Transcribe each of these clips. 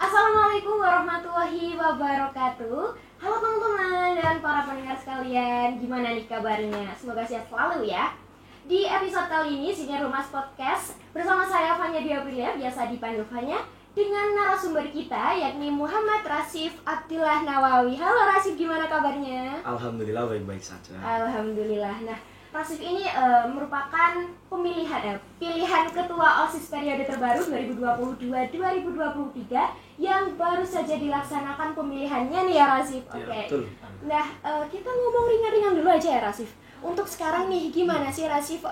Assalamualaikum warahmatullahi wabarakatuh. Halo teman-teman dan para pendengar sekalian, gimana nih kabarnya? Semoga sehat selalu ya. Di episode kali ini Sinyal Rumas Podcast bersama saya Fanya Diaprilia, biasa dipanggil Fanya, dengan narasumber kita yakni Muhammad Rasif Abdillah Nawawi. Halo Rasif, gimana kabarnya? Alhamdulillah baik-baik saja. Alhamdulillah. Nah, Rasif ini merupakan pilihan ketua OSIS periode terbaru 2022-2023 yang baru saja dilaksanakan pemilihannya nih ya Rasif. Oke. Betul. Nah, kita ngomong ringan-ringan dulu aja ya Rasif. Untuk sekarang nih gimana sih Rasif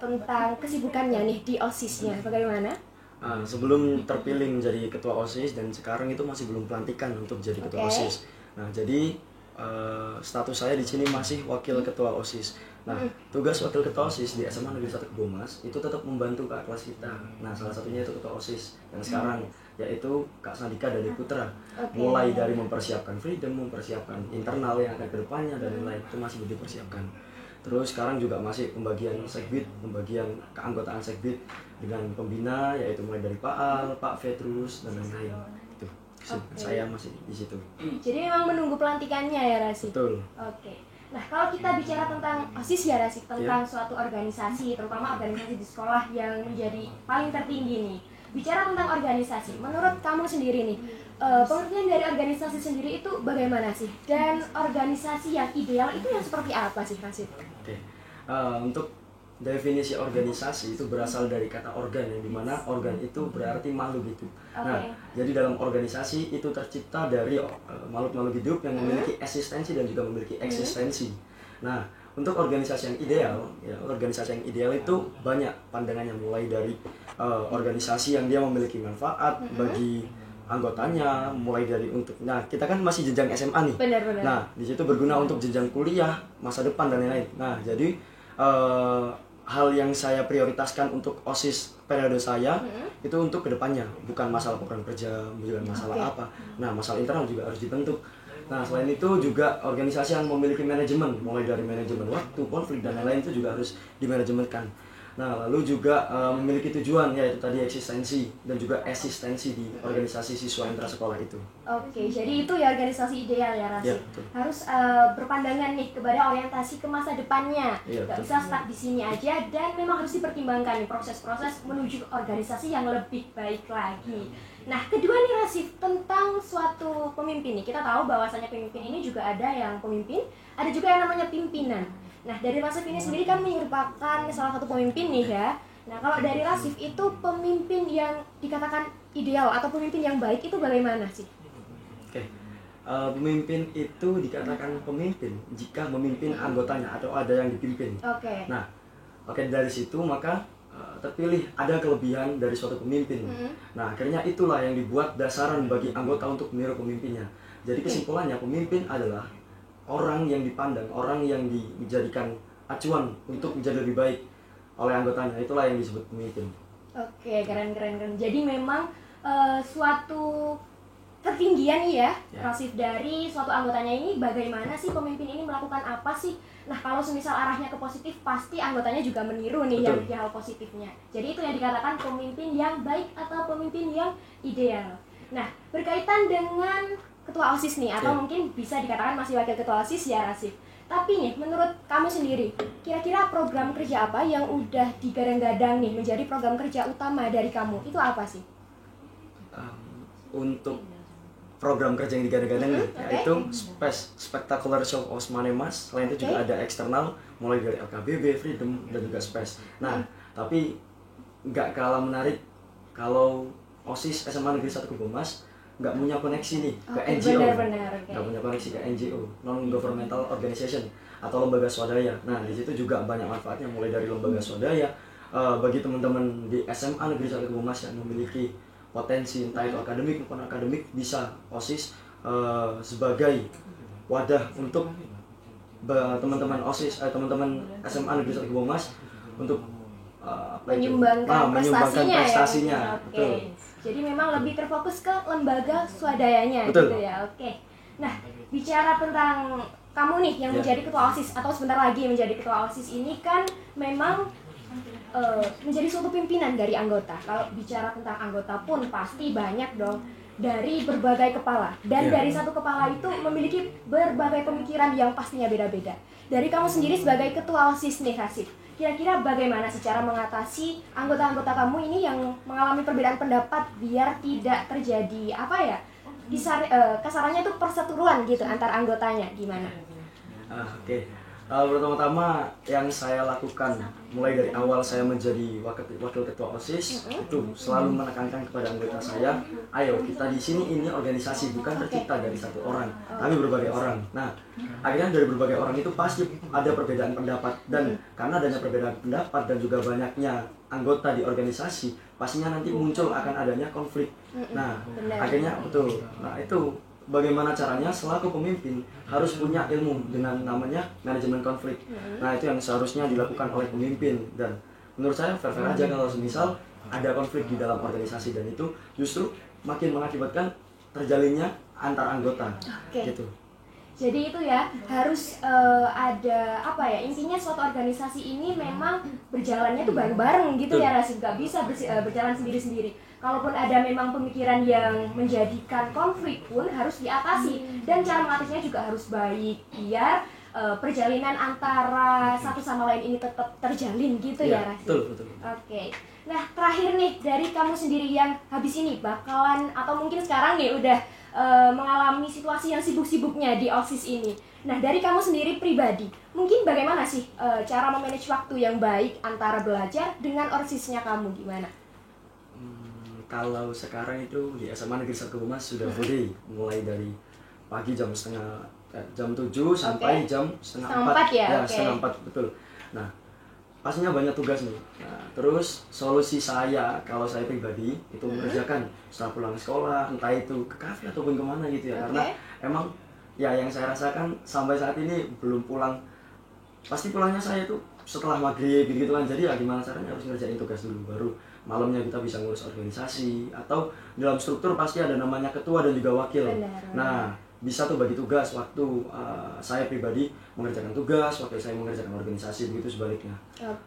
tentang kesibukannya nih di OSIS-nya? Bagaimana? Sebelum terpilih menjadi ketua OSIS dan sekarang itu masih belum pelantikan untuk jadi ketua OSIS. Nah, jadi status saya di sini masih wakil ketua OSIS. Nah, tugas wakil ketua OSIS di SMA Negeri 1 Kebomas itu tetap membantu kakak kelas kita. Nah, salah satunya itu ketua OSIS yang sekarang yaitu Kak Sandika dari Putra. Mulai dari mempersiapkan freedom, mempersiapkan internal yang akan kedepannya dan lain-lain itu masih dipersiapkan. Terus sekarang juga masih pembagian sekbid, pembagian keanggotaan sekbid dengan pembina yaitu mulai dari Pak Al, Pak Petrus dan lain-lain. Itu saya masih di situ. Jadi memang menunggu pelantikannya ya Rasif. Betul. Oke. Nah, kalau kita bicara tentang OSIS ya Rasif, tentang suatu organisasi, terutama organisasi di sekolah yang menjadi paling tertinggi nih. Bicara tentang organisasi, menurut kamu sendiri nih, pengertian dari organisasi sendiri itu bagaimana sih? Dan organisasi yang ideal itu yang seperti apa sih Rasif? Oke. Untuk definisi organisasi itu berasal dari kata organ, yang dimana organ itu berarti makhluk gitu. Nah, jadi dalam organisasi itu tercipta dari makhluk-makhluk hidup yang memiliki eksistensi dan juga memiliki eksistensi. Nah, untuk organisasi yang ideal itu banyak pandangannya, mulai dari organisasi yang dia memiliki manfaat bagi anggotanya, mulai dari kita kan masih jenjang SMA nih. Benar-benar. Nah, di situ berguna untuk jenjang kuliah, masa depan dan lain-lain. Nah, jadi hal yang saya prioritaskan untuk OSIS periode saya itu untuk kedepannya, bukan masalah program kerja, bukan masalah apa. Nah, masalah internal juga harus dibentuk. Nah, selain itu juga organisasi yang memiliki manajemen, mulai dari manajemen waktu, konflik dan lain-lain itu juga harus dimanajemenkan. Nah, lalu juga memiliki tujuan, yaitu tadi eksistensi dan juga eksistensi di organisasi siswa intrasekolah itu. Oke, jadi itu ya organisasi ideal ya Rasif. Harus berpandangan nih kepada orientasi ke masa depannya. Gak bisa stuck di sini aja, dan memang harus dipertimbangkan nih proses-proses menuju organisasi yang lebih baik lagi. Nah, kedua nih Rasif, tentang suatu pemimpin nih. Kita tahu bahwasanya pemimpin ini juga ada yang pemimpin, ada juga yang namanya pimpinan. Nah, dari Rasif ini sendiri kan merupakan salah satu pemimpin nih ya. Nah, kalau dari Rasif itu pemimpin yang dikatakan ideal atau pemimpin yang baik itu bagaimana sih? Oke. Pemimpin itu dikatakan pemimpin jika memimpin anggotanya atau ada yang dipimpin. Nah, dari situ maka terpilih ada kelebihan dari suatu pemimpin. Nah, akhirnya itulah yang dibuat dasaran bagi anggota untuk meniru pemimpinnya. Jadi kesimpulannya pemimpin adalah orang yang dipandang, orang yang dijadikan acuan untuk menjadi lebih baik oleh anggotanya. Itulah yang disebut pemimpin. Oke, keren. Jadi memang suatu ketinggian ya, Rasif, dari suatu anggotanya ini, bagaimana sih pemimpin ini melakukan apa sih? Nah, kalau semisal arahnya ke positif, pasti anggotanya juga meniru nih yang hal positifnya. Jadi itu yang dikatakan pemimpin yang baik atau pemimpin yang ideal. Nah, berkaitan dengan ketua OSIS nih, atau mungkin bisa dikatakan masih wakil ketua OSIS ya Rasif. Tapi nih, menurut kamu sendiri, kira-kira program kerja apa yang udah digadang-gadang nih menjadi program kerja utama dari kamu? Itu apa sih? Untuk program kerja yang digadang-gadang yaitu Spectacular Show of Manemas. Selain itu juga ada eksternal, mulai dari LKBB, Freedom, dan juga Space. Nah, tapi nggak kalah menarik kalau OSIS SMA Negeri 1 Kebomas nggak punya koneksi nih ke NGO, nggak punya koneksi ke NGO, non-governmental organization atau lembaga swadaya. Nah, di situ juga banyak manfaatnya, mulai dari lembaga swadaya bagi teman-teman di SMA Negeri 1 Kebomas yang memiliki potensi entah itu akademik maupun akademik, bisa OSIS sebagai wadah untuk teman-teman OSIS, teman-teman SMA Negeri 1 Kebomas untuk menyumbangkan prestasinya. Betul. Jadi memang lebih terfokus ke lembaga swadayanya. Betul. Gitu ya. Oke. Nah, bicara tentang kamu nih yang menjadi ketua OSIS atau sebentar lagi menjadi ketua OSIS ini kan memang menjadi suatu pimpinan dari anggota. Kalau bicara tentang anggota pun pasti banyak dong. dari berbagai kepala, dan dari satu kepala itu memiliki berbagai pemikiran yang pastinya beda-beda. Dari kamu sendiri sebagai ketua OSIS nih Hasif, kira-kira bagaimana sih cara mengatasi anggota-anggota kamu ini yang mengalami perbedaan pendapat biar tidak terjadi kasarannya itu perseteruan gitu antar anggotanya, gimana? Oke. Pertama-tama yang saya lakukan mulai dari awal saya menjadi wakil ketua OSIS itu selalu menekankan kepada anggota saya, ayo kita di sini ini organisasi bukan tercipta dari satu orang, tapi berbagai orang. Nah, akhirnya dari berbagai orang itu pasti ada perbedaan pendapat, dan karena adanya perbedaan pendapat dan juga banyaknya anggota di organisasi, pastinya nanti muncul akan adanya konflik. Nah, akhirnya betul. Nah, itu bagaimana caranya selaku pemimpin harus punya ilmu dengan namanya manajemen konflik. Nah, itu yang seharusnya dilakukan oleh pemimpin, dan menurut saya fair-fair aja kalau misal ada konflik di dalam organisasi, dan itu justru makin mengakibatkan terjalinnya antar anggota. Gitu. Jadi itu ya harus ada intinya suatu organisasi ini memang berjalannya tuh bareng-bareng gitu ya Rasim, nggak bisa berjalan sendiri-sendiri. Kalaupun ada memang pemikiran yang menjadikan konflik pun harus diatasi, dan cara mengatasinya juga harus baik biar perjalanan antara satu sama lain ini tetap terjalin gitu ya Rasim. Betul. Oke. Nah, terakhir nih dari kamu sendiri yang habis ini bakalan atau mungkin sekarang nih udah mengalami situasi yang sibuk-sibuknya di OSIS ini. Nah, dari kamu sendiri pribadi, mungkin bagaimana sih cara memanage waktu yang baik antara belajar dengan OSIS-nya kamu, gimana? Kalau sekarang itu di SMA Negeri 1 Humas sudah full day, mulai dari pagi jam 7 sampai jam setengah 4 ya, setengah 4 betul. Nah, pastinya banyak tugas nih. Nah, terus solusi saya kalau saya pribadi itu mengerjakan setelah pulang sekolah, entah itu ke kafe ataupun kemana gitu ya, karena emang ya yang saya rasakan sampai saat ini belum pulang. Pasti pulangnya saya itu setelah maghrib gitu kan, jadi ya gimana caranya harus ngerjain tugas dulu, baru malamnya kita bisa ngurus organisasi, atau dalam struktur pasti ada namanya ketua dan juga wakil. Nah, bisa tuh bagi tugas, waktu saya pribadi mengerjakan tugas, waktu saya mengerjakan organisasi, begitu sebaliknya.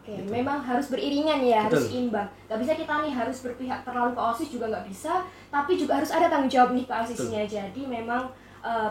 Gitu. Memang harus beriringan ya, harus imbang. Gak bisa kita nih harus berpihak terlalu ke OSIS juga nggak bisa, tapi juga harus ada tanggung jawab nih ke OSIS-nya. Jadi memang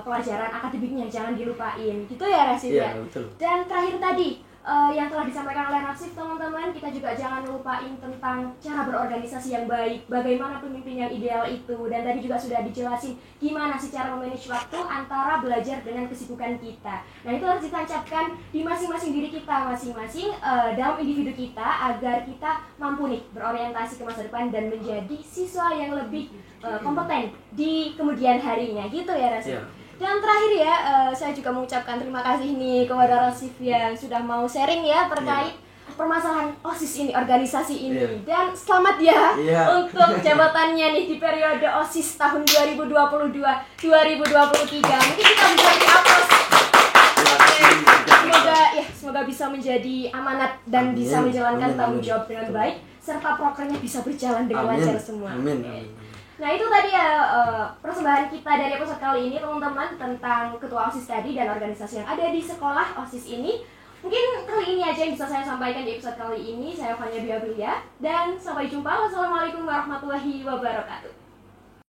pelajaran akademiknya jangan dilupain, gitu ya Rasif ya. Dan terakhir tadi yang telah disampaikan oleh Rasif, teman-teman, kita juga jangan lupain tentang cara berorganisasi yang baik, bagaimana pemimpin yang ideal itu, dan tadi juga sudah dijelasin gimana sih cara memanage waktu antara belajar dengan kesibukan kita. Nah, itu harus ditancapkan di masing-masing diri kita masing-masing, dalam individu kita, agar kita mampu nih berorientasi ke masa depan dan menjadi siswa yang lebih kompeten di kemudian harinya, gitu ya Rasif. Dan terakhir ya, saya juga mengucapkan terima kasih nih kepada Rasif yang sudah mau sharing ya terkait permasalahan OSIS ini, organisasi ini. Dan selamat ya untuk jabatannya nih di periode OSIS tahun 2022-2023. Mungkin kita bisa di-aplaus. Semoga bisa menjadi amanat dan bisa menjalankan tanggung jawab dengan baik, serta prokernya bisa berjalan dengan lancar semua. Nah, itu tadi ya persembahan kita dari episode kali ini, teman-teman, tentang ketua OSIS tadi dan organisasi yang ada di sekolah OSIS ini. Mungkin kali ini aja yang bisa saya sampaikan di episode kali ini. Saya Fanya Biabelia, dan sampai jumpa. Wassalamualaikum warahmatullahi wabarakatuh.